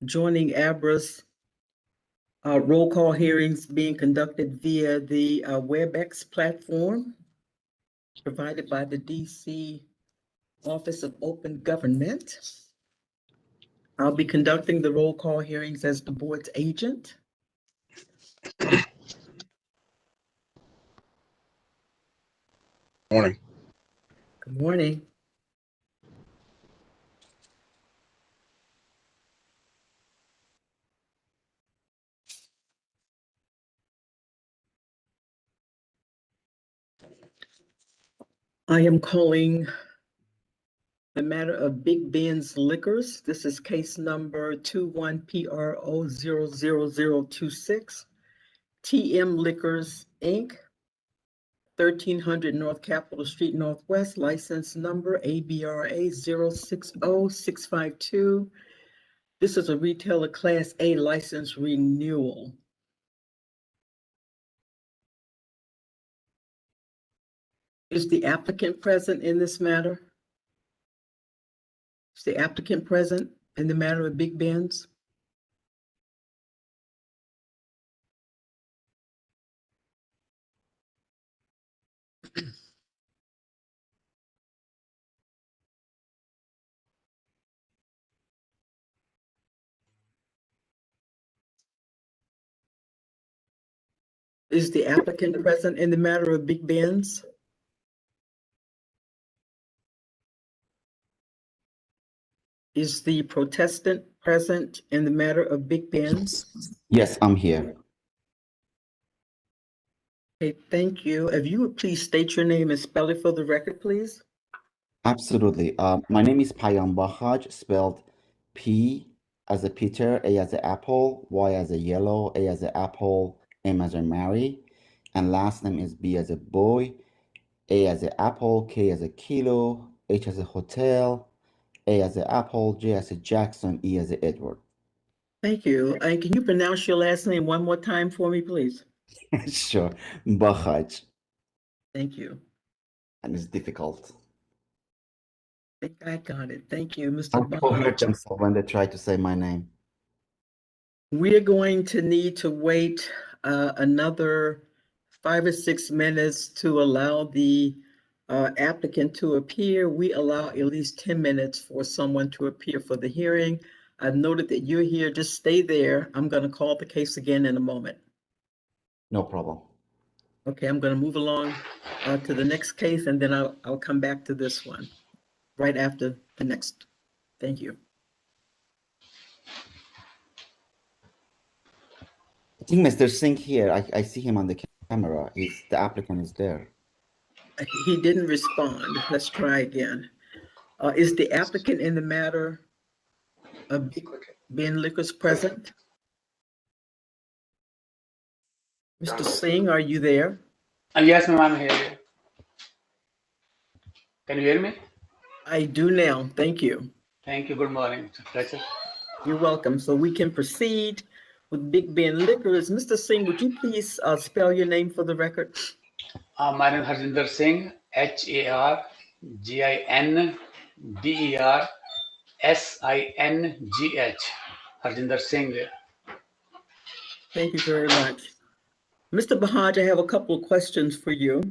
joining ABRA's roll call hearings being conducted via the WebEx platform provided by the DC Office of Open Government. I'll be conducting the roll call hearings as the board's agent. Morning. Good morning. I am calling the matter of Big Ben's Liquors. This is case number 21PRO00026, TM Liquors, Inc., 1300 North Capitol Street Northwest, license number ABRA 060652. This is a retailer Class A license renewal. Is the applicant present in this matter? Is the applicant present in the matter of Big Ben's? Is the applicant present in the matter of Big Ben's? Is the protestant present in the matter of Big Ben's? Yes, I'm here. Okay, thank you. If you would please state your name and spell it for the record, please. Absolutely. My name is Payam Bahaj, spelled P as a Peter, A as a apple, Y as a yellow, A as a apple, M as a Mary, and last name is B as a boy, A as a apple, K as a kilo, H as a hotel, A as a apple, J as a Jackson, E as a Edward. Thank you. And can you pronounce your last name one more time for me, please? Sure, Bahaj, Thank you. and it's difficult. I think I got it. Thank you, Mr. People hurt Bahaj. themselves when they try to say my name. We're going to need to wait another 5 or 6 minutes to allow the applicant to appear. We allow at least 10 minutes for someone to appear for the hearing. I've noted that you're here. Just stay there. I'm going to call the case again in a moment. No problem. Okay, I'm going to move along to the next case, and then I'll come back to this one right after the next. Thank you. I think Mr. Singh here, I see him on the camera. The applicant is there. He didn't respond. Let's try again. Is the applicant in the matter of Big Ben Liquors present? Mr. Singh, are you there? Yes, ma'am, I'm here. Can you hear me? I do now. Thank you. Thank you. Good morning. It's a pleasure. You're welcome. So we can proceed with Big Ben Liquors. Mr. Singh, would you please spell your name for the record? My name is Harjinder Singh, HARGINDERSINGH. Harjinder Singh. Thank you very much. Mr. Bahaj, I have a couple of questions for you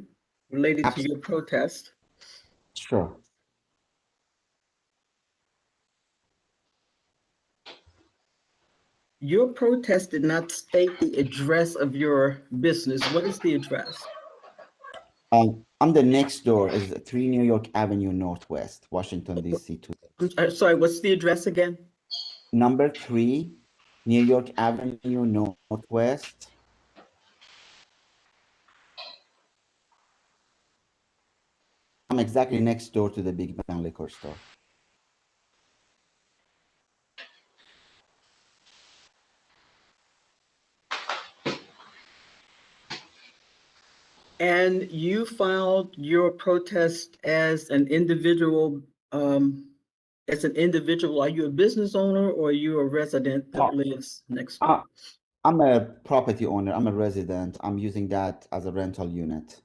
related to your protest. Sure. Your protest did not state the address of your business. What is the address? I'm the next door is 3 New York Avenue Northwest, Washington, D.C. Sorry, what's the address again? Number 3, New York Avenue Northwest. I'm exactly next door to the Big Ben liquor store. And you filed your protest as an individual. Are you a business owner or are you a resident that lives next door? I'm a property owner. I'm a resident. I'm using that as a rental unit.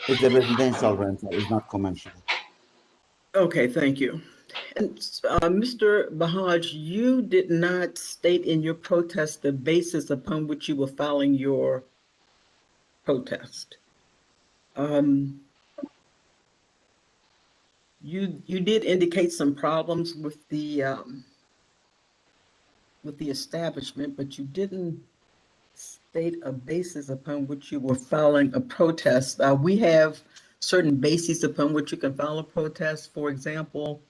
It's a residential rental, it's not commercial. Okay, thank you. And Mr. Bahaj, you did not state in your protest the basis upon which you were filing your protest. You did indicate some problems with the establishment, but you didn't state a basis upon which you were filing a protest. We have certain bases upon which you can file a protest. For example,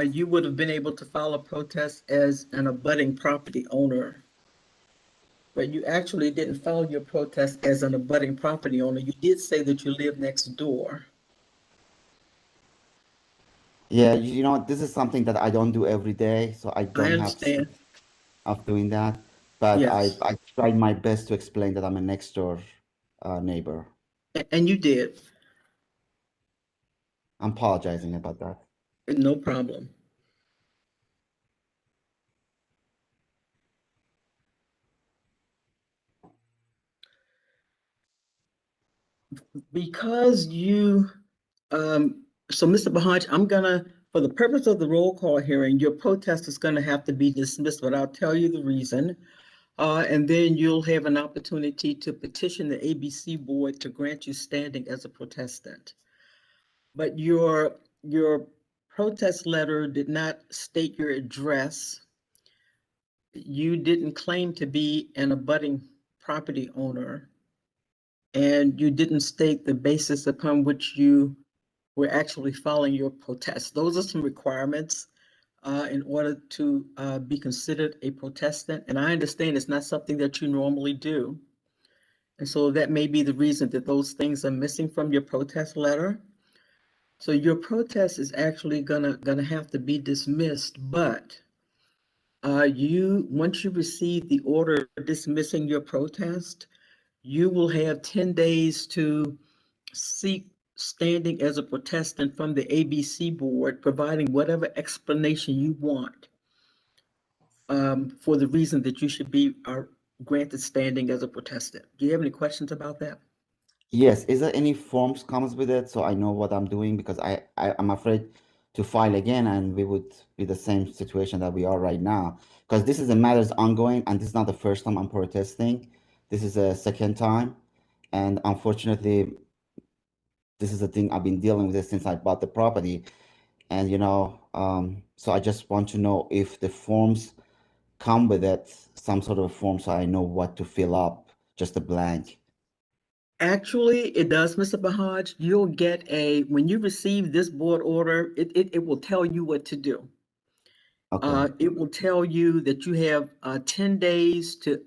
you would have been able to file a protest as an abutting property owner, but you actually didn't file your protest as an abutting property owner. You did say that you live next door. Yeah, you know, this is something that I don't do every day, so I I don't have understand. sense of doing that. But Yes, I tried my best to explain that I'm a next door neighbor. and you did. I'm apologizing about that. No problem. Because you, so Mr. Bahaj, for the purpose of the roll call hearing, your protest is gonna have to be dismissed, but I'll tell you the reason. And then you'll have an opportunity to petition the ABC board to grant you standing as a protestant. But your protest letter did not state your address. You didn't claim to be an abutting property owner, and you didn't state the basis upon which you were actually filing your protest. Those are some requirements in order to be considered a protestant. And I understand it's not something that you normally do. And so that may be the reason that those things are missing from your protest letter. So your protest is actually gonna have to be dismissed, but once you receive the order dismissing your protest, you will have 10 days to seek standing as a protestant from the ABC board, providing whatever explanation you want for the reason that you should be granted standing as a protestant. Do you have any questions about that? Yes, is there any forms comes with it so I know what I'm doing because I'm afraid to file again and we would be the same situation that we are right now because this is a matter is ongoing and this is not the first time I'm protesting. This is a second time and unfortunately this is the thing I've been dealing with it since I bought the property and you know so I just want to know if the forms come with it some sort of a form so I know what to fill up just a blank. Actually, it does, Mr. Bahaj. You'll get when you receive this board order, it will tell you what to do. Okay. It will tell you that you have 10 days to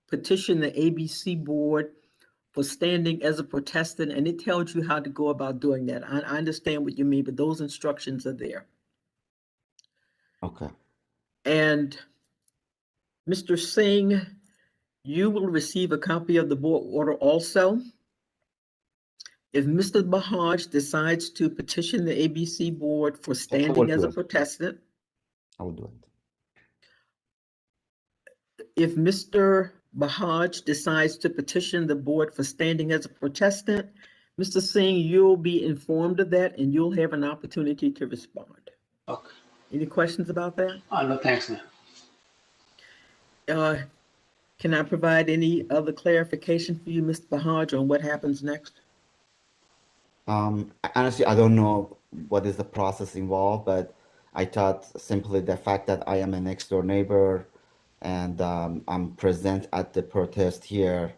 petition the ABC board for standing as a protestant, and it tells you how to go about doing that. I understand what you mean, but those instructions are there. Okay. And Mr. Singh, you will receive a copy of the board order also. If Mr. Bahaj decides to petition the ABC board for I will standing as do a it. protestant, I will do it. if Mr. Bahaj decides to petition the board for standing as a protestant, Mr. Singh, you'll be informed of that and you'll have an opportunity to respond. Okay. Any questions about that? No, thanks, man. Uh, can I provide any other clarification for you, Mr. Bahaj, on what happens next? Honestly, I don't know what is the process involved, but I thought simply the fact that I am a next door neighbor and I'm present at the protest here,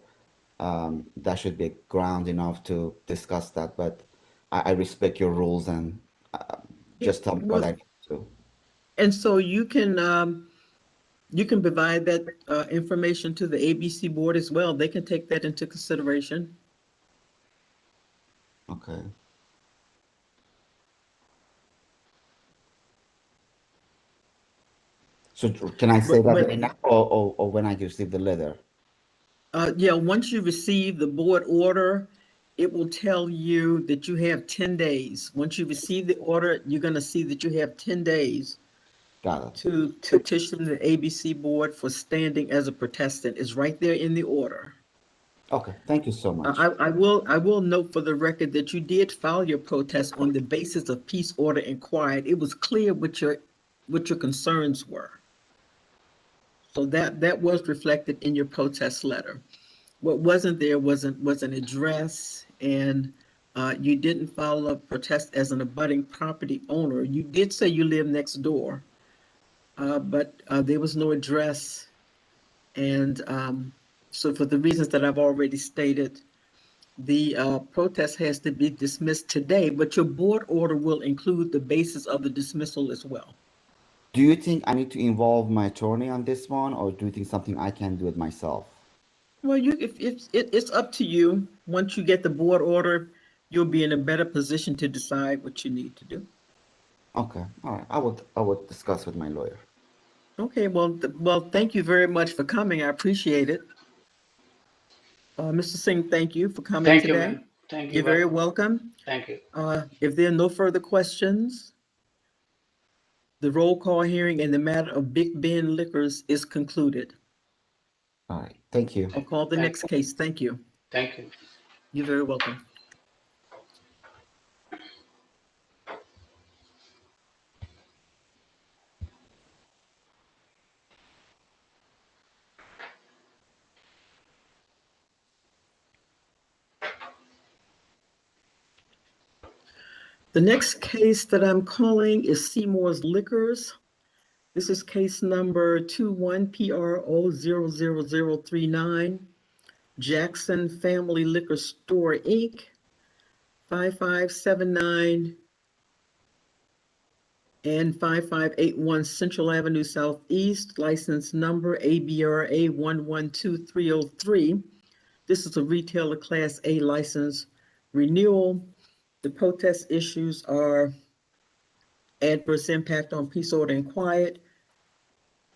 that should be ground enough to discuss that. But I respect your rules and uh, Yeah, just tell me what well, I need to. and so you can provide that information to the ABC board as well. They can take that into consideration. Okay. So can I say that But right now or when I receive the letter? yeah, once you receive the board order, it will tell you that you have 10 days. Once you receive the order, you're going to see that you have 10 days Got it. to petition the ABC board for standing as a protestant. It's right there in the order. Okay, thank you so much. I will note for the record that you did file your protest on the basis of peace, order, and quiet. It was clear what your concerns were. So that was reflected in your protest letter. What wasn't there was an address, and you didn't file a protest as an abutting property owner. You did say you live next door, but there was no address, and so for the reasons that I've already stated, the protest has to be dismissed today, but your board order will include the basis of the dismissal as well. Do you think I need to involve my attorney on this one, or do you think something I can do it myself? Well, it's up to you. Once you get the board order, you'll be in a better position to decide what you need to do. Okay, all right. I would discuss with my lawyer. Okay, well, thank you very much for coming. I appreciate it. Mr. Singh, thank you for coming Thank you, today. ma'am. Thank you. You're very welcome. Thank you. If there are no further questions, the roll call hearing in the matter of Big Ben Liquors is concluded. All right, thank you. I'll call the Thank next case. Thank you. Thank you. You're very welcome. The next case that I'm calling is Seymour's Liquors. This is case number 21PRO00039, Jackson Family Liquor Store, Inc., 5579 and 5581 Central Avenue Southeast, license number ABRA 112303. This is a retailer Class A license renewal. The protest issues are adverse impact on peace, order, and quiet.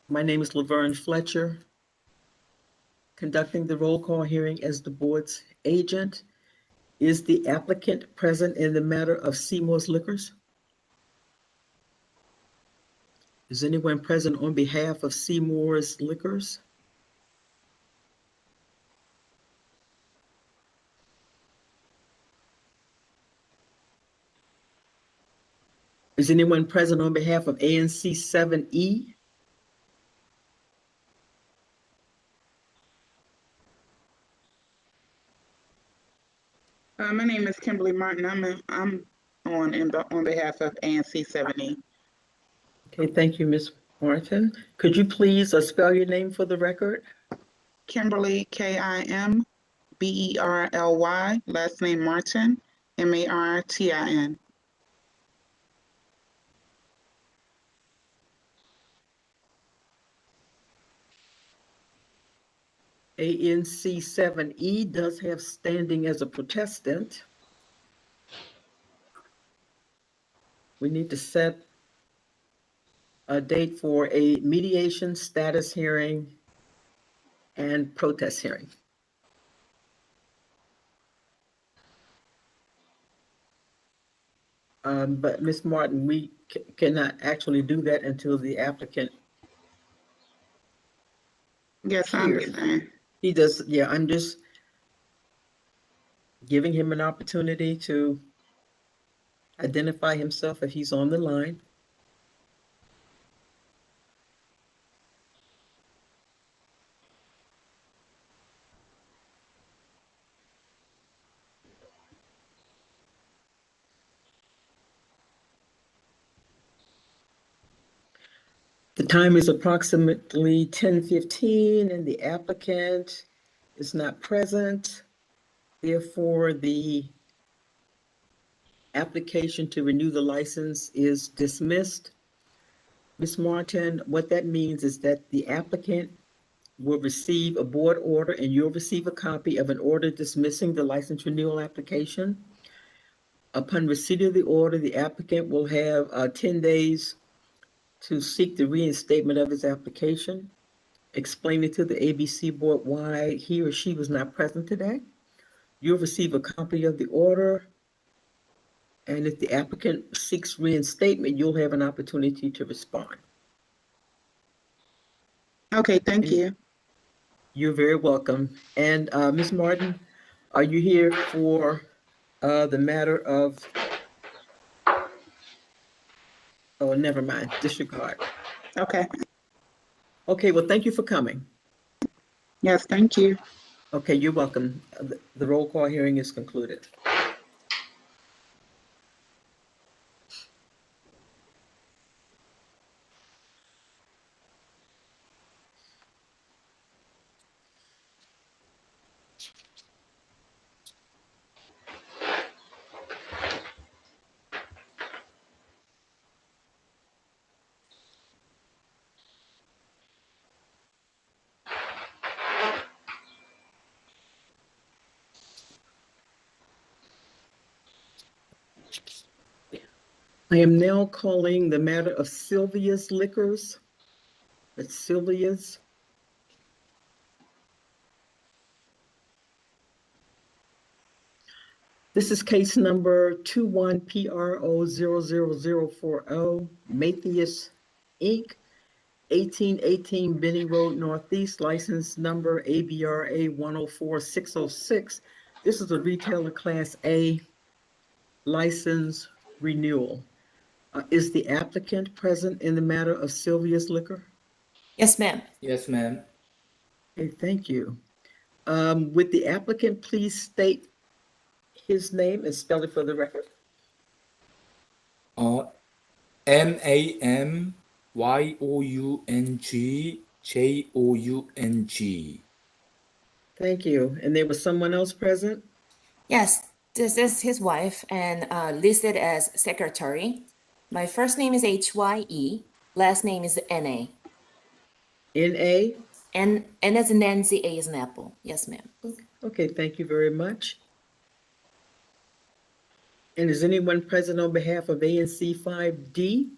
My name is Laverne Fletcher, conducting the roll call hearing as the board's agent. Is the applicant present in the matter of Seymour's Liquors? Is anyone present on behalf of Seymour's Liquors? Is anyone present on behalf of ANC 7E? My name is Kimberly Martin. I'm on behalf of ANC 7E. Okay, thank you, Ms. Martin. Could you please spell your name for the record? Kimberly, KIMBERLY, last name Martin, MARTIN. ANC 7E does have standing as a protestant. We need to set a date for a mediation status hearing and protest hearing. But Ms. Martin, we cannot actually do that until the applicant. Yes, I understand. He does, yeah, I'm just giving him an opportunity to identify himself if he's on the line. The time is approximately 10:15 and the applicant is not present. Therefore, the application to renew the license is dismissed. Ms. Martin, what that means is that the applicant will receive a board order and you'll receive a copy of an order dismissing the license renewal application. Upon receipt of the order, the applicant will have 10 days to seek the reinstatement of his application, explaining to the ABC board why he or she was not present today. You'll receive a copy of the order, and if the applicant seeks reinstatement, you'll have an opportunity to respond. Okay, thank you. You're very welcome. And Ms. Martin, are you here for the matter of, oh, never mind, disregard. Okay. Okay, well, thank you for coming. Yes, thank you. Okay, you're welcome. The roll call hearing is concluded. I am now calling the matter of Sylvia's Liquors. It's Sylvia's. This is case number 21PRO00040, Matthias Inc., 1818 Benning Road Northeast, license number ABRA 104606. This is a retailer class A license renewal. Is the applicant present in the matter of Sylvia's Liquor? Yes, ma'am. Yes, ma'am. Okay, thank you. Would the applicant please state his name and spell it for the record? MAMYOUNG JOUNG. Thank you. And there was someone else present? Yes, this is his wife and listed as secretary. My first name is HYE, last name is NA. N.A.? N as in Nancy, A as in apple. Yes, ma'am. Okay, thank you very much. And is anyone present on behalf of ANC 5D?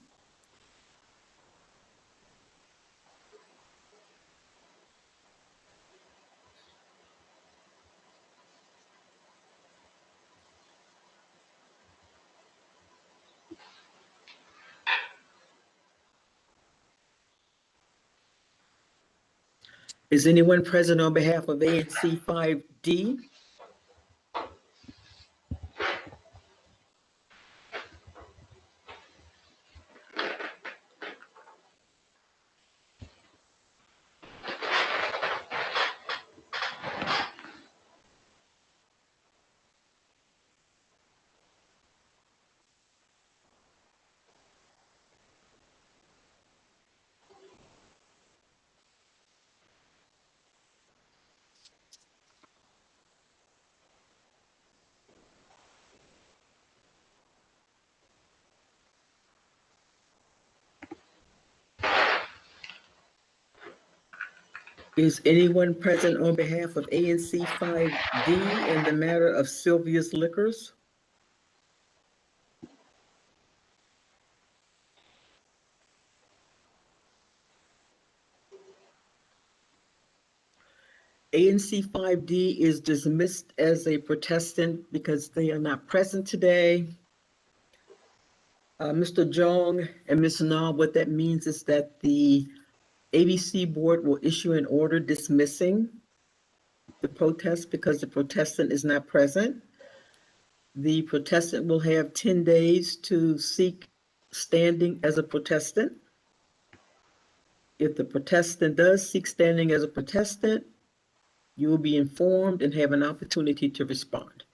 Is anyone present on behalf of ANC 5D? Is anyone present on behalf of ANC 5D in the matter of Sylvia's Liquors? ANC 5D is dismissed as a protestant because they are not present today. Mr. Jong and Ms. Na, what that means is that the ABC board will issue an order dismissing the protest because the protestant is not present. The protestant will have 10 days to seek standing as a protestant. If the protestant does seek standing as a protestant, you will be informed and have an opportunity to respond.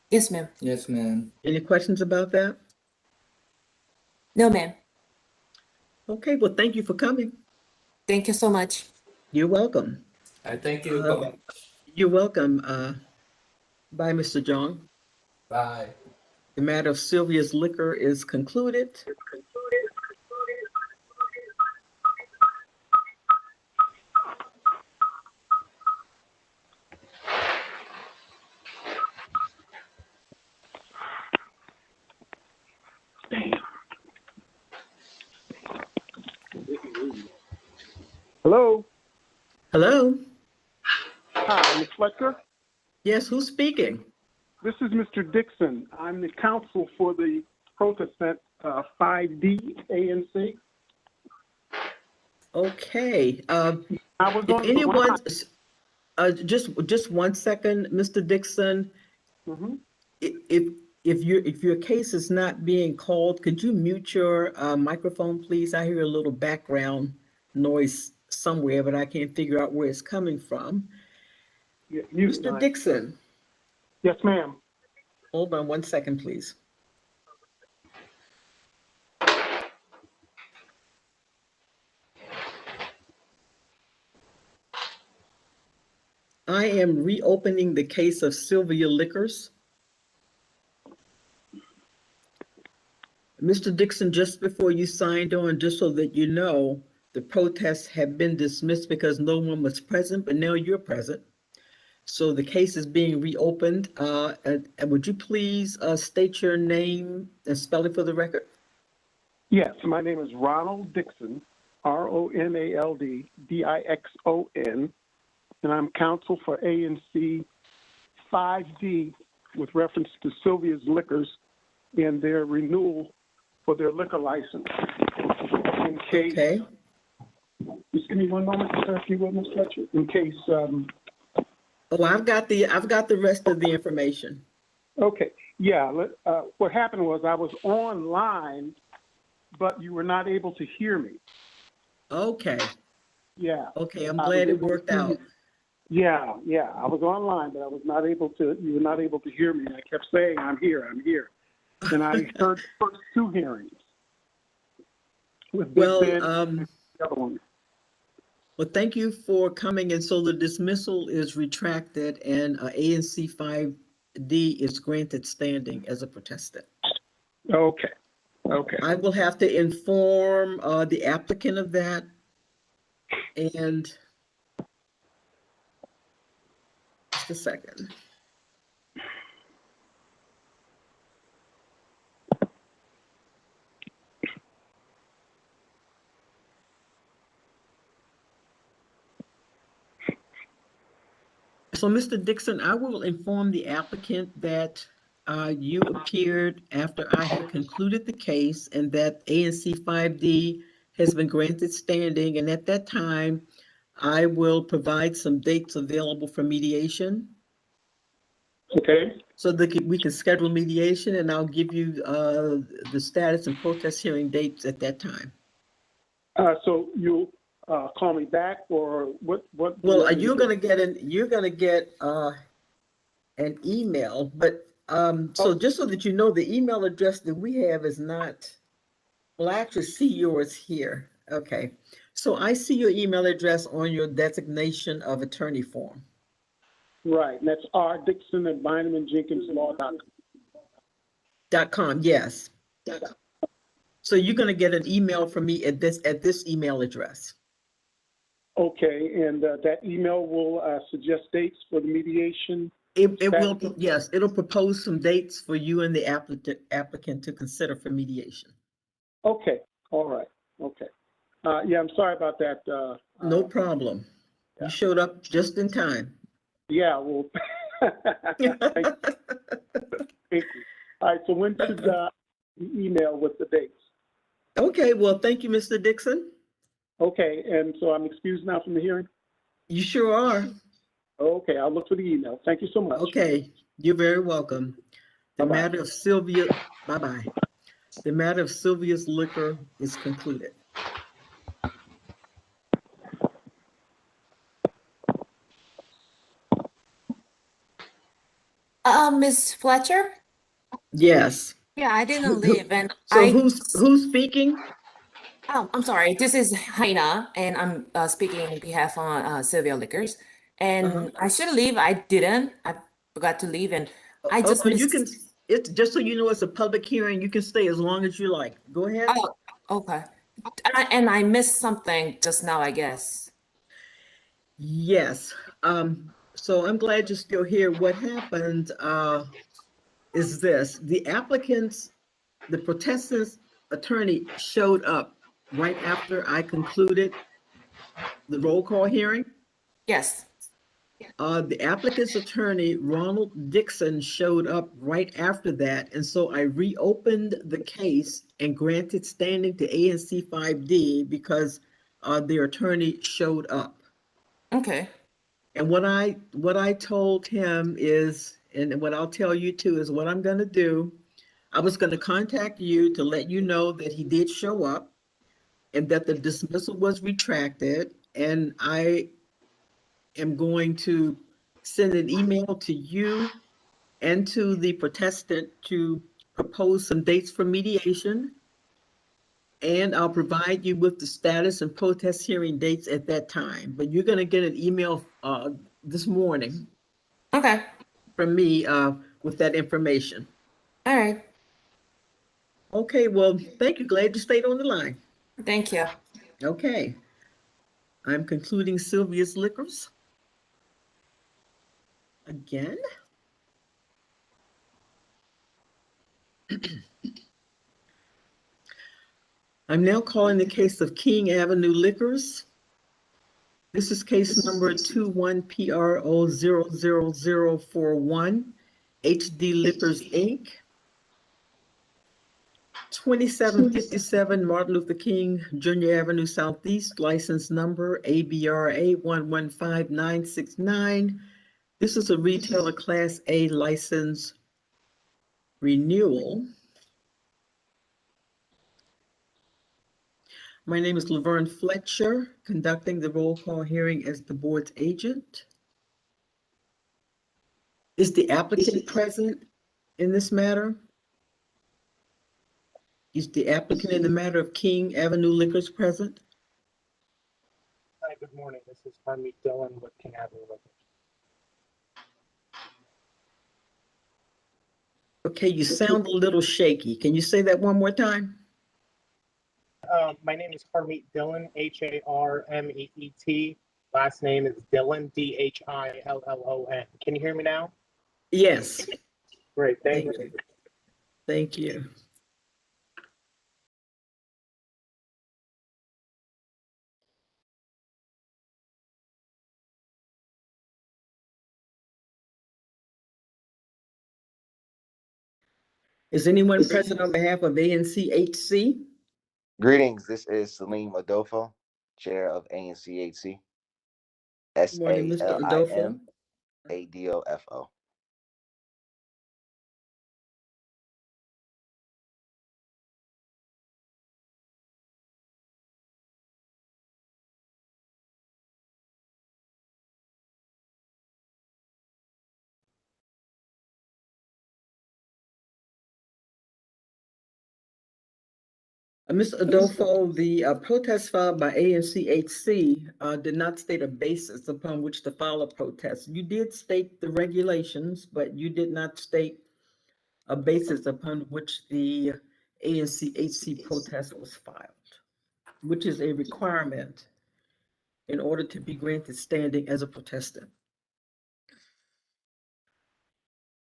Yes, ma'am. Yes, ma'am. Any questions about that? No, ma'am. Okay, well, thank you for coming. Thank you so much. You're welcome. I thank you. You're welcome. Bye, Mr. Jong. Bye. The matter of Sylvia's Liquor is concluded. Hello. Hello? Hi, Ms. Fletcher. Yes, who's speaking? This is Mr. Dixon. I'm the counsel for the protestant 5D ANC. Okay, I was if on the anyone, line. just 1 second, Mr. Dixon, Mhm. if your case is not being called, could you mute your microphone, please? I hear a little background noise somewhere, but I can't figure out where it's coming from. Yeah, mute Mr. line. Dixon, Yes, ma'am. hold on 1 second, please. I am reopening the case of Sylvia Liquors. Mr. Dixon, just before you signed on, just so that you know, the protests have been dismissed because no one was present, but now you're present. So the case is being reopened. And would you please state your name and spell it for the record? Yes, my name is Ronald Dixon, Ronald Dixon, and I'm counsel for ANC 5D with reference to Sylvia's Liquors and their renewal for their liquor license. In case, Okay. just give me one moment, sir, if you will, Ms. Fletcher, in case, Oh, I've got the rest of the information. okay, yeah, what happened was I was online, but you were not able to hear me. Okay. Yeah. Okay, I'm I was glad it able to worked hear out. you. Yeah, I was online, but I was not able to, you were not able to hear me. I kept saying, I'm here. And I heard the first two hearings with Big Well, Ben and the other one. well, thank you for coming. And so the dismissal is retracted and ANC 5D is granted standing as a protestant. Okay. I will have to inform the applicant of that. And just a second. So, Mr. Dixon, I will inform the applicant that you appeared after I had concluded the case and that ANC 5D has been granted standing. And at that time, I will provide some dates available for mediation. Okay. So that we can schedule mediation, and I'll give you the status and protest hearing dates at that time. So you'll call me back, or what? What? do you Well, want me to you're do? gonna get an email, but so just so that you know, the email address that we have is not. Well, I actually see yours here. Okay, so I see your email address on your designation of attorney form. Right, and that's rdixon@BynumandJenkinsLaw.com. .com, yes. So you're gonna get an email from me at this email address. Okay, and that email will suggest dates for the mediation. It will, yes, it'll propose some dates for you and the applicant to consider for mediation. Okay, all right, okay. Yeah, I'm sorry about that. No problem. You showed up just in time. Yeah, well, thank you. All right, so when should the email with the dates? Okay, well, thank you, Mr. Dixon. Okay, and so I'm excused now from the hearing? You sure are. Okay, I'll look for the email. Thank you so much. Okay, you're very welcome. The Bye-bye. matter of Sylvia, bye-bye. The matter of Sylvia's Liquor is concluded. Miss Fletcher? Yes. Yeah, I didn't leave, and So who's speaking? Oh, I'm sorry. This is Haina, and I'm speaking on behalf on Sylvia Liquors. And I should leave. I didn't. I forgot to leave, and I just Okay, you missed. can, it's just so you know, it's a public hearing. You can stay as long as you like. Go ahead. Oh, okay. And I missed something just now, I guess. Yes. So I'm glad you're still here. What happened is this: the protestant's attorney showed up right after I concluded the roll call hearing. Yes. The applicant's attorney, Ronald Dixon, showed up right after that, and so I reopened the case and granted standing to ANC 5D because their attorney showed up. Okay. And what I told him is, and what I'll tell you too, is what I'm going to do. I was going to contact you to let you know that he did show up and that the dismissal was retracted. And I am going to send an email to you and to the protestant to propose some dates for mediation. And I'll provide you with the status and protest hearing dates at that time. But you're going to get an email this morning Okay. from me with that information. All right. Okay, well, thank you. Glad you stayed on the line. Thank you. Okay. I'm concluding Sylvia's Liquors. Again. I'm now calling the case of King Avenue Liquors. This is case number 21PRO00041, HD Liquors, Inc., 2757 Martin Luther King Jr. Avenue Southeast, license number ABRA 115969. This is a retailer Class A license renewal. My name is Laverne Fletcher, conducting the roll call hearing as the board's agent. Is the applicant present in this matter? Is the applicant in the matter of King Avenue Liquors present? Hi, good morning. This is Harmeet Dillon with King Avenue Liquors. Okay, you sound a little shaky. Can you say that one more time? My name is Harmeet Dillon, Harmeet. Last name is Dillon, Dillon. Can you hear me now? Yes. Great, thank Thank you. you. Thank you. Is anyone present on behalf of ANCHC? Greetings. This is Salim Adolfo, Chair of ANCHC. Good morning, Mr. Adolfo. SALIMADOFO. Mr. Adolfo, the protest filed by ANCHC did not state a basis upon which to file a protest. You did state the regulations, but you did not state a basis upon which the ANCHC protest was filed, which is a requirement in order to be granted standing as a protestant.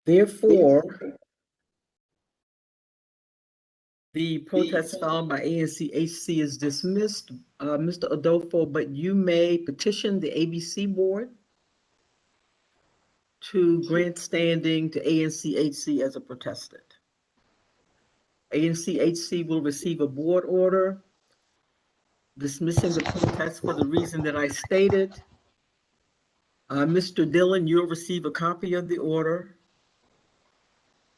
Therefore, the protest filed by ANCHC is dismissed, Mr. Adolfo, but you may petition the ABC board to grant standing to ANCHC as a protestant. ANCHC will receive a board order dismissing the protest for the reason that I stated. Mr. Dillon, you'll receive a copy of the order.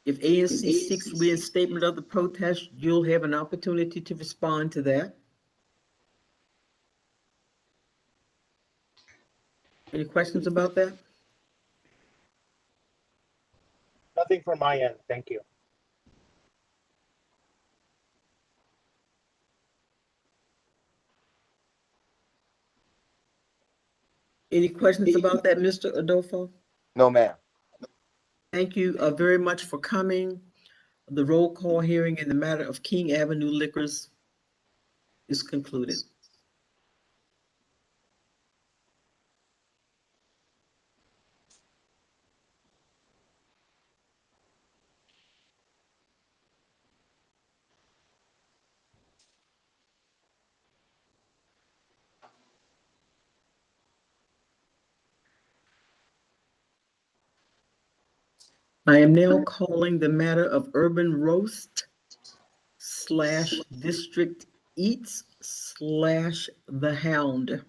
If ANC seeks reinstatement of the protest, you'll have an opportunity to respond to that. Any questions about that? Nothing from my end. Thank you. Any questions about that, Mr. Adolfo? No, ma'am. Thank you very much for coming. The roll call hearing in the matter of King Avenue Liquors is concluded. I am now calling the matter of Urban Roast / District Eats The Hound.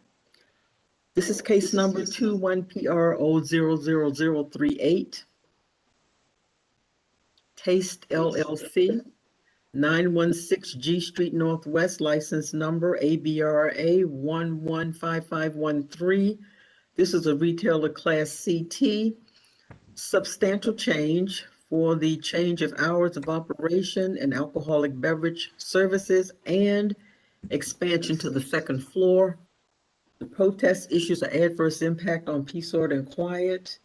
This is case number 21PRO00038. Taste LLC, 916 G Street Northwest, license number ABRA 115513. This is a retailer class CT. Substantial change for the change of hours of operation and alcoholic beverage services and expansion to the second floor. The protest issues an adverse impact on peace, order, and quiet.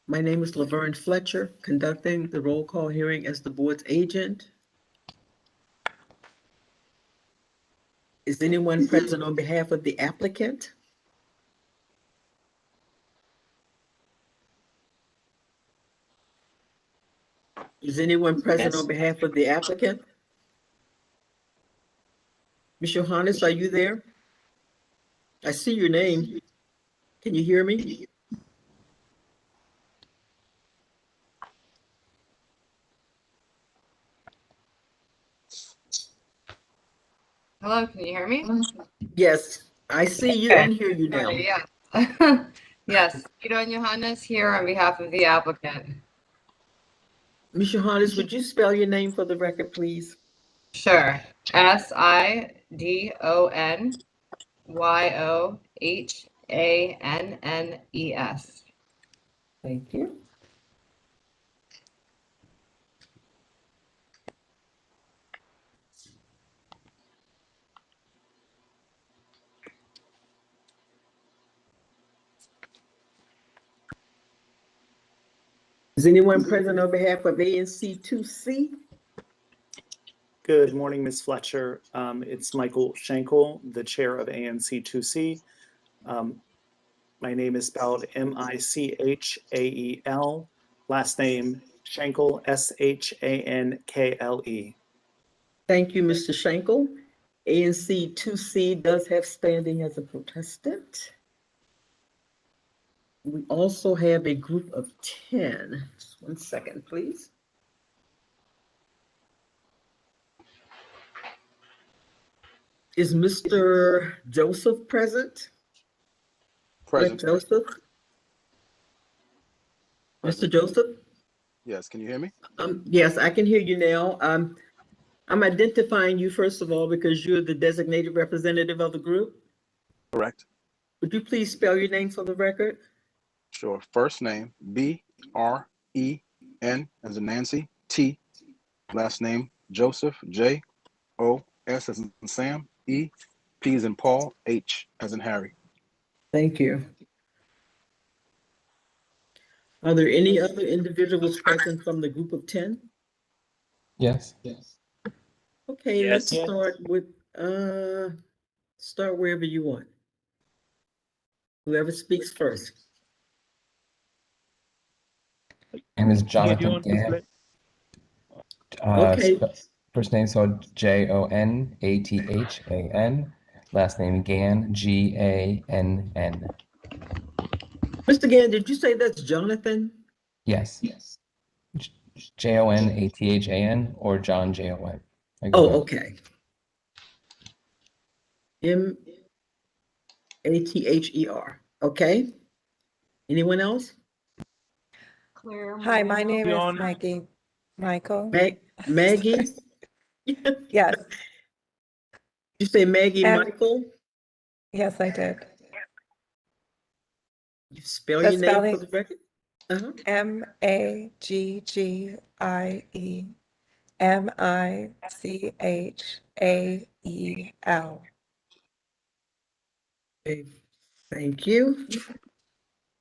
My name is Laverne Fletcher, conducting the roll call hearing as the board's agent. Is anyone present on behalf of the applicant? Is anyone present on behalf of the applicant? Ms. Johannes, are you there? I see your name. Can you hear me? Hello, can you hear me? Yes, I see you and hear you now. Yeah. Yes, Guido and Johannes here on behalf of the applicant. Ms. Johannes, would you spell your name for the record, please? Sure. SIDONYOHANNES. Thank you. Is anyone present on behalf of ANC2C? Good morning, Ms. Fletcher. It's Michael Schenkel, the chair of ANC2C. My name is spelled M-I-C-H-A-E-L. Last name Schenkel, S-H-A-N-K-L-E. Thank you, Mr. Schenkel. ANC2C does have standing as a protestant. We also have a group of 10. Just 1 second, please. Is Mr. Joseph present? Present. Joseph? Mr. Joseph? Yes, can you hear me? Yes, I can hear you now. I'm identifying you first of all because you're the designated representative of the group. Correct. Would you please spell your name for the record? Sure. First name B-R-E-N as in Nancy, T. Last name Joseph, J-O-S as in Sam, E. P as in Paul, H as in Harry. Thank you. Are there any other individuals present from the group of 10? Yes. Okay, let's start with, start wherever you want. Whoever speaks first. My name is Jonathan Dan. Okay. First name, so Jonathan. Last name Gann, Gann. Mr. Gann, did you say that's Jonathan? Yes. Jonathan or John Jon. Oh, okay. M-A-T-H-E-R. Okay. Anyone else? Hi, my name is Maggie Michael. Maggie? Yes, You say Maggie And- Michael? yes, I did. You spell The your name for spelling- the record? Maggie Okay, thank you.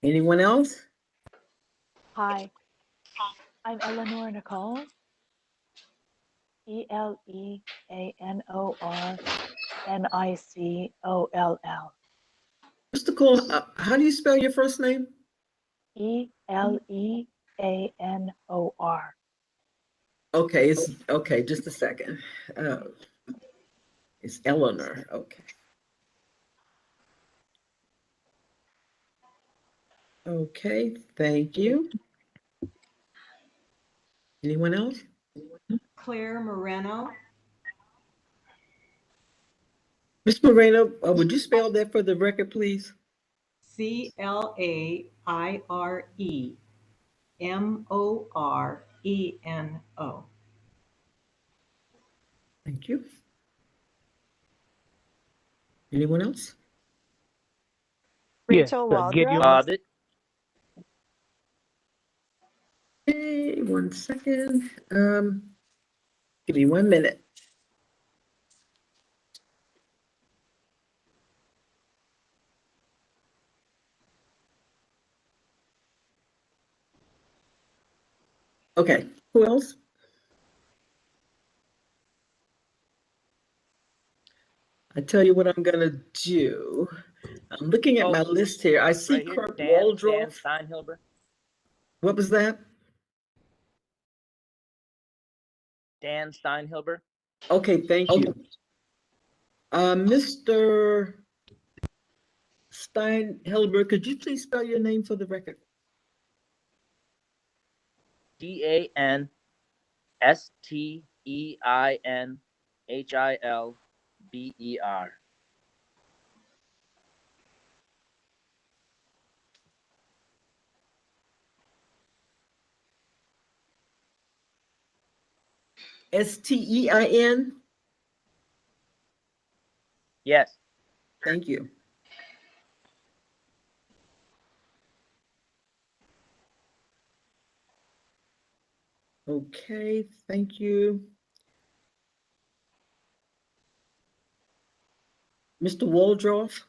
Anyone else? Hi, I'm Eleanor Nichols. ELEANORNICOLL. Mr. Cole, how do you spell your first name? ELEANOR. Okay, it's okay, just a second. It's Eleanor, okay. Okay, thank you. Anyone else? Claire Moreno. Ms. Moreno, would you spell that for the record, please? CLAIREMORENO. Thank you. Anyone else? Rachel Waldrop. Audit. Okay, 1 second. Give me 1 minute. Okay, who else? I tell you what I'm gonna do. I'm looking at my list here. I see Right here, Kurt Dan Waldroff. Steinhilber. What was that? Dan Steinhilber. Okay, thank you. Mr. Steinhilber, could you please spell your name for the record? DANSTEINHILBER. Stein? Yes. Thank you. Okay, thank you. Mr. Waldroff?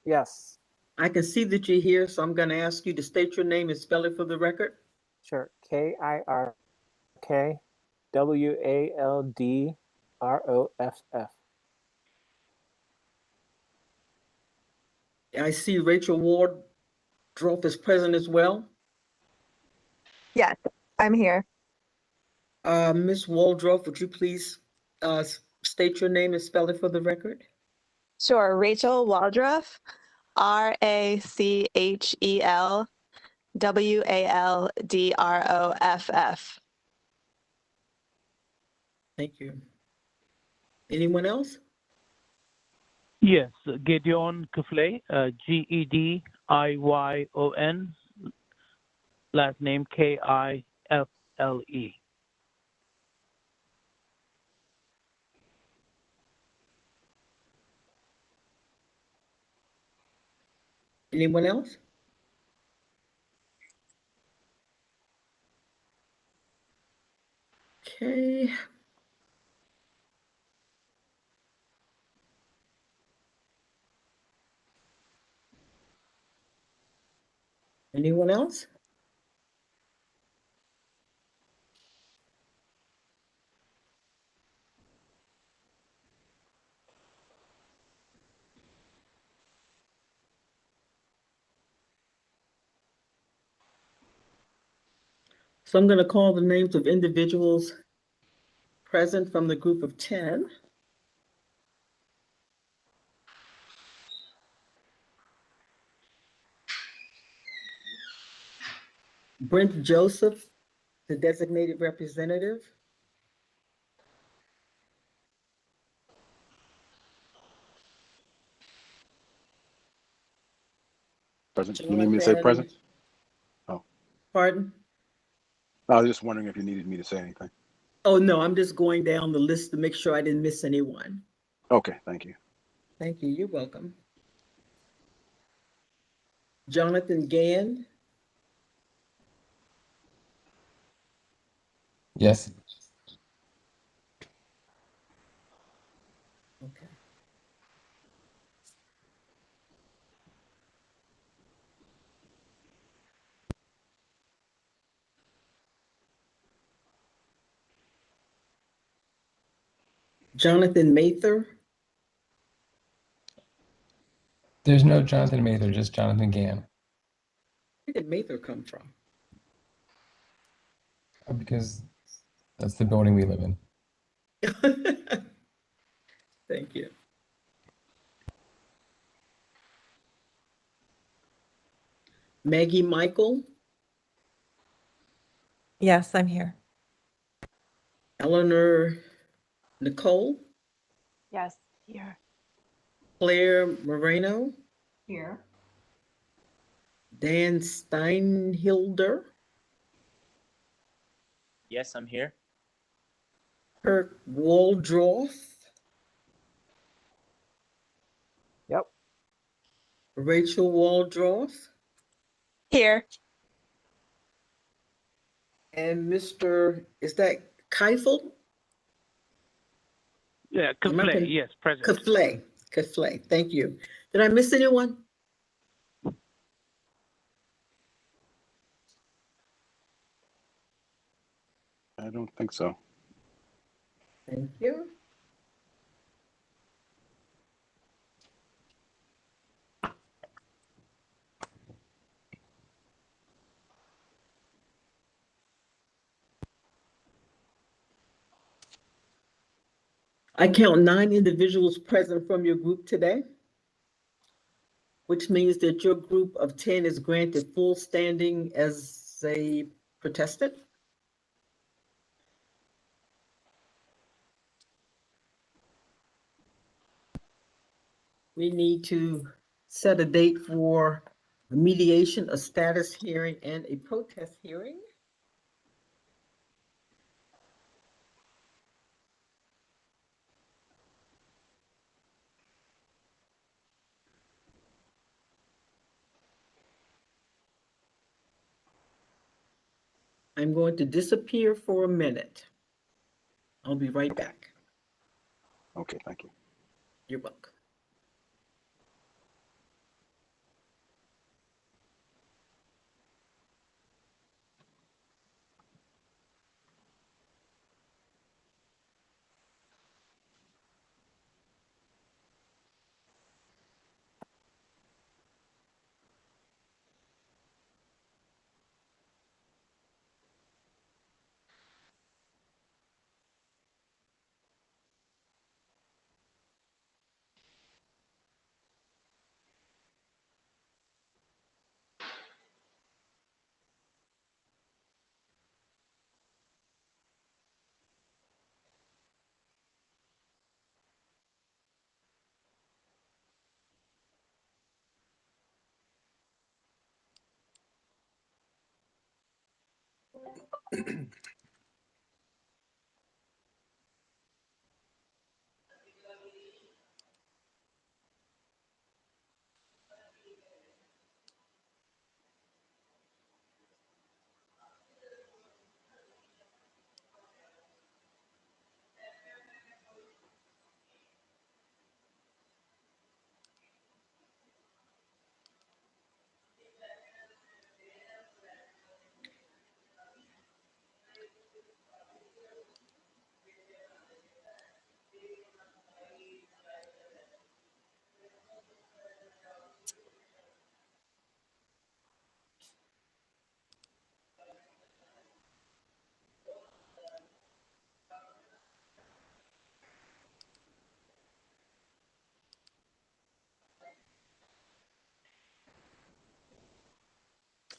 Yes. I can see that you're here, so I'm going to ask you to state your name and spell it for the record. Sure. KIRKWALDROFF. I see Rachel Waldroff is present as well. Yes, I'm here. Ms. Waldroff, would you please state your name and spell it for the record? Sure. Rachel Waldrop. RACHELWALDROFF. Thank you. Anyone else? Yes, Gideon Kifley, GEDIYON, last name KIFLE. Anyone else? Okay. Anyone else? So I'm going to call the names of individuals present from the group of 10. Brent Joseph, the designated representative. Present. You need me to say present? Oh. Pardon? I was just wondering if you needed me to say anything. Oh, no, I'm just going down the list to make sure I didn't miss anyone. Okay, thank you. Thank you. You're welcome. Jonathan Gann. Yes. Okay. Jonathan Mather. There's no Jonathan Mather, just Jonathan Gann. Where did Mather come from? Because that's the building we live in. Thank you. Maggie Michael. Yes, I'm here. Eleanor Nicole. Yes, here. Claire Moreno, Here. Dan Steinhilder, Yes, I'm here. Kirk Waldroff, Yep. Rachel Waldroff, Here. and Mr. Is that Keifel? Yeah, Am I Kafle, pron- yes, present. Kafle. Kafle. Thank you. Did I miss anyone? I don't think so. Thank you. I count 9 individuals present from your group today, which means that your group of 10 is granted full standing as a protestant. We need to set a date for a mediation, a status hearing, and a protest hearing. I'm going to disappear for a minute. I'll be right back. Okay, thank you. You're welcome.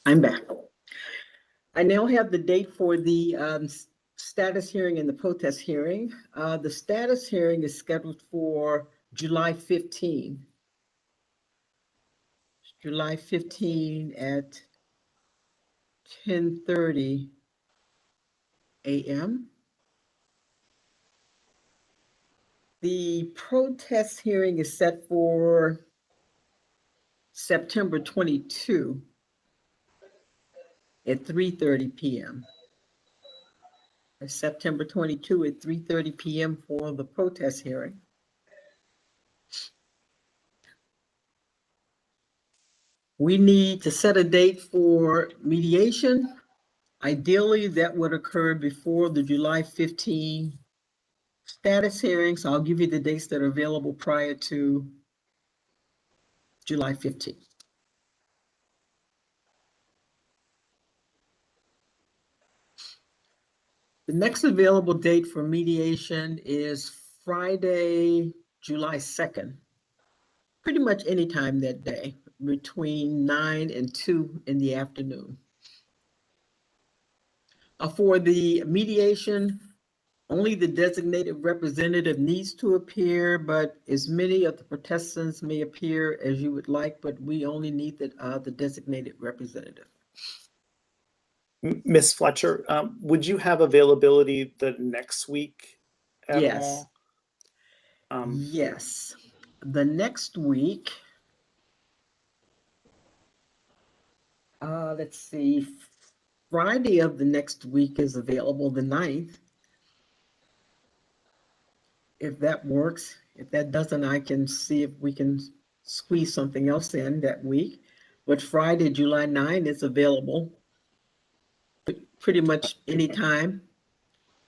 I'm back. I now have the date for the status hearing and the protest hearing. The status hearing is scheduled for July 15. July 15 at 10:30 a.m. The protest hearing is set for September 22 at 3:30 p.m. September 22 at 3:30 p.m. for the protest hearing. We need to set a date for mediation. Ideally, that would occur before the July 15 status hearing. So I'll give you the dates that are available prior to July 15. The next available date for mediation is Friday, July 2nd. Pretty much any time that day, between 9 and 2 in the afternoon. For the mediation Only the designated representative needs to appear, but as many of the protestants may appear as you would like, but we only need the designated representative. Ms. Fletcher, would you have availability the next week at Yes. all? Yes. The next week, let's see, Friday of the next week is available, the 9th. If that works. If that doesn't, I can see if we can squeeze something else in that week. But Friday, July 9 is available pretty much any time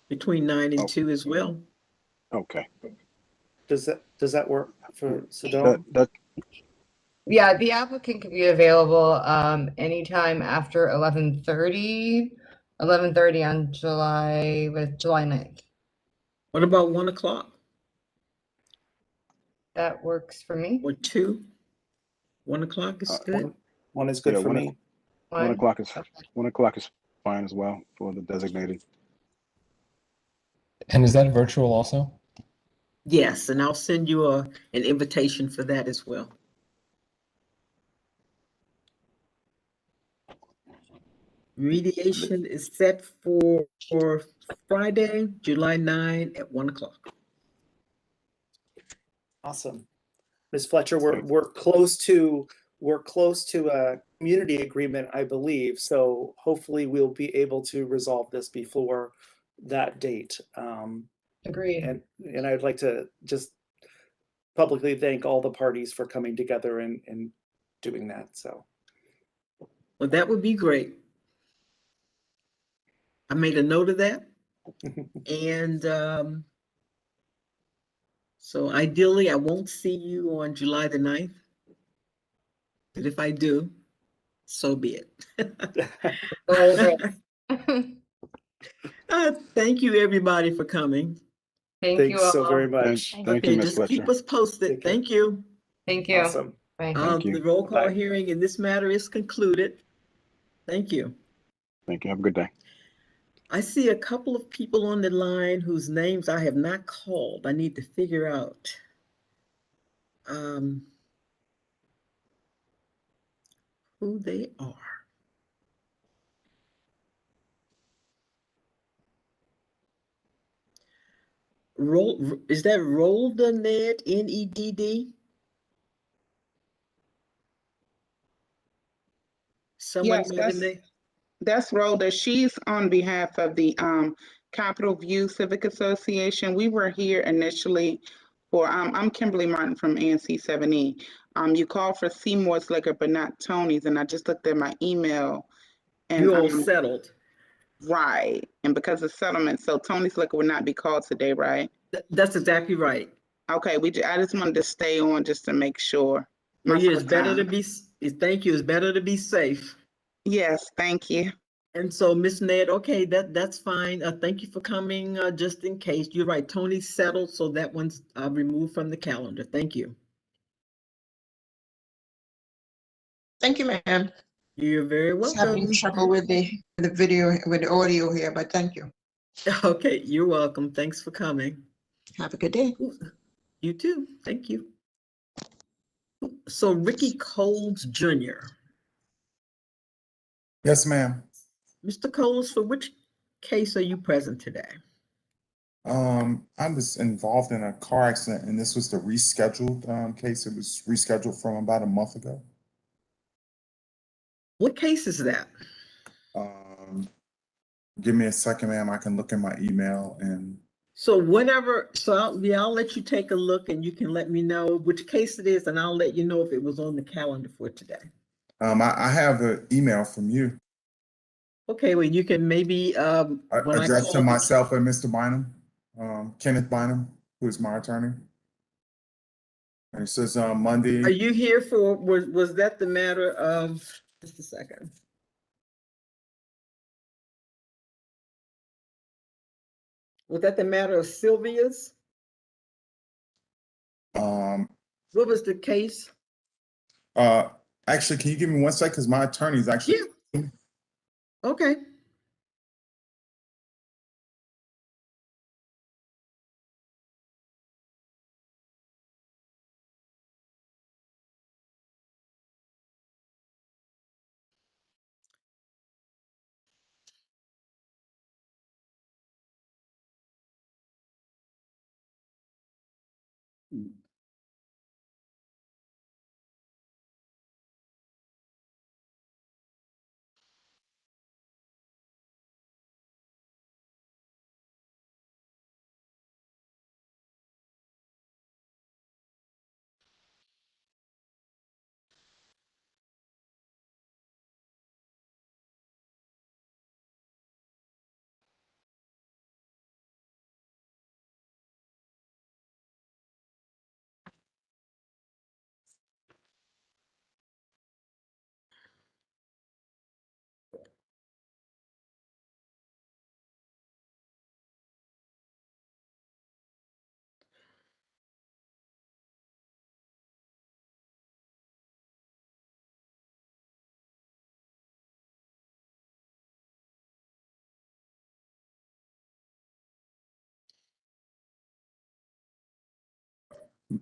between 9 and 2 as well. Okay. Does that work for Sedona? Yeah, the applicant could be available anytime after 11:30 on July 9th. What about 1 o'clock? That works for me. Or 2? 1 o'clock is good. One is good Yeah, for me. 1 o'clock is 1 o'clock is fine as well for the designated. And is that virtual also? Yes, and I'll send you an invitation for that as well. Mediation is set for Friday, July 9 at 1 o'clock. Awesome. Ms. Fletcher, we're close to a community agreement, I believe. So hopefully we'll be able to resolve this before that date. Agreed. And I'd like to just publicly thank all the parties for coming together and doing that. So. Well, that would be great. I made a note of that. And so ideally, I won't see you on July the 9th. But if I do, so be it. Thank you, everybody, for coming. Thank Thanks you all. so very much. Thank you, Ms. Just keep Fletcher. us posted. Thank you. Thank you. Awesome. Bye. Thank you. The roll call Bye. hearing in this matter is concluded. Thank you. Thank you. Have a good day. I see a couple of people on the line whose names I have not called. I need to figure out. Who they are. Is that Rolda Ned, Nedd? Someone by the name? That's Rhoda. She's on behalf of the Capitol View Civic Association. We were here initially for, I'm Kimberly Martin from ANC 7E. You called for Seymour's Liquor, but not Tony's, and I just looked at my email. And You all settled. Right, and because of settlement, so Tony's Liquor would not be called today, right? That's exactly right. Okay, I just wanted to stay on just to make sure. Well, yeah, it's better to be, thank you, it's better to be safe. Yes, thank you. And so, Miss Ned, okay, that's fine. Thank you for coming, just in case. You're right, Tony settled, so that one's removed from the calendar. Thank you. Thank you, ma'am. You're very Just welcome. having trouble with the video, with the audio here, but thank you. Okay, you're welcome. Thanks for coming. Have a good day. You too. Thank you. So Ricky Coles Jr. Yes, ma'am. Mr. Coles, for which case are you present today? I was involved in a car accident, and this was the rescheduled case. It was rescheduled from about a month ago. What case is that? Give me a second, ma'am. I can look in my email and. So whatever, so I'll let you take a look and you can let me know which case it is, and I'll let you know if it was on the calendar for today. I have an email from you. Okay, well, you can maybe addressed to myself and Mr. Bynum, Kenneth Bynum, who is my attorney. And it says Monday. Are you here for, was that the matter of, just a second. Was that the matter of Sylvia's? What was the case? Actually, can you give me 1 sec? Because my attorney's actually. Yeah. Okay.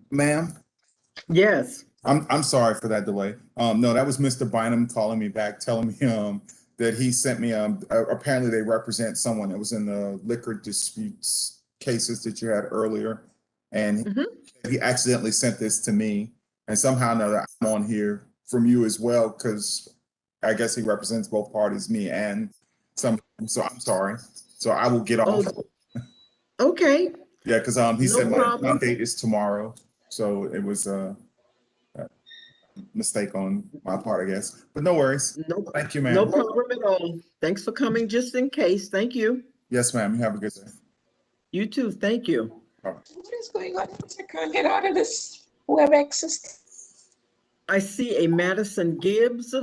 Ma'am? Yes. I'm sorry for that delay. No, that was Mr. Bynum calling me back, telling me that he sent me apparently they represent someone that was in the liquor disputes cases that you had earlier, and he accidentally sent this to me, and somehow or another I'm on here from you as well because I guess he represents both parties, me and some. So I'm sorry. So I will get off. Okay. Yeah, because he No said my problem. date is tomorrow, so it was a mistake on my part, I guess. But no worries. No, Thank you, ma'am. no problem at all. Thanks for coming just in case. Thank you. Yes, ma'am. You have a good day. You too. Thank you. What is going on? I can't get out of this WebEx system. I see a Madison Gibbs.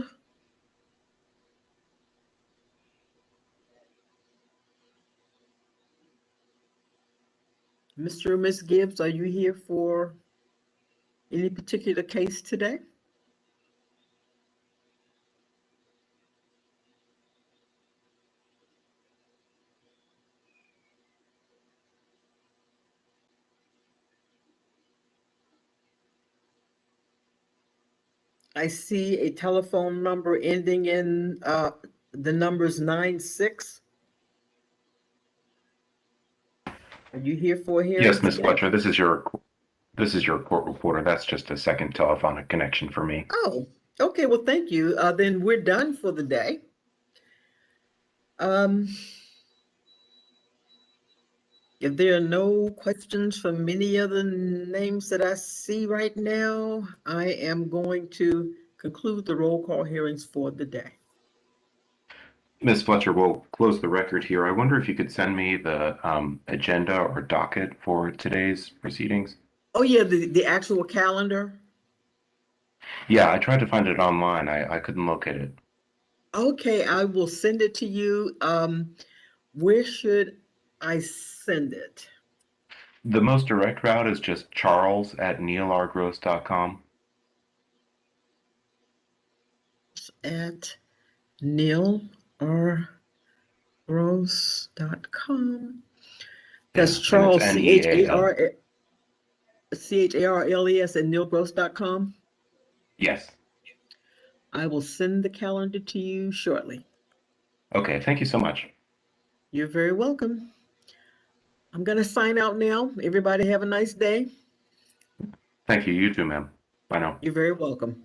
Mr. or Miss Gibbs, are you here for any particular case today? I see a telephone number ending in the numbers 96. Are you here for a hearing Yes, Ms. today? Fletcher, this is your court reporter. That's just a second telephonic connection for me. Oh, okay. Well, thank you. Then we're done for the day. If there are no questions from any other names that I see right now, I am going to conclude the roll call hearings for the day. Ms. Fletcher, we'll close the record here. I wonder if you could send me the agenda or docket for today's proceedings. Oh yeah, the actual calendar. Yeah, I tried to find it online. I couldn't locate it. Okay, I will send it to you. Where should I send it? The most direct route is just charles@neilrgross.com. At neilrgross.com. That's Charles, N-E-A-L. Charles at neilgross.com. Yes. I will send the calendar to you shortly. Okay, thank you so much. You're very welcome. I'm going to sign out now. Everybody have a nice day. Thank you. You too, ma'am. Bye now. You're very welcome.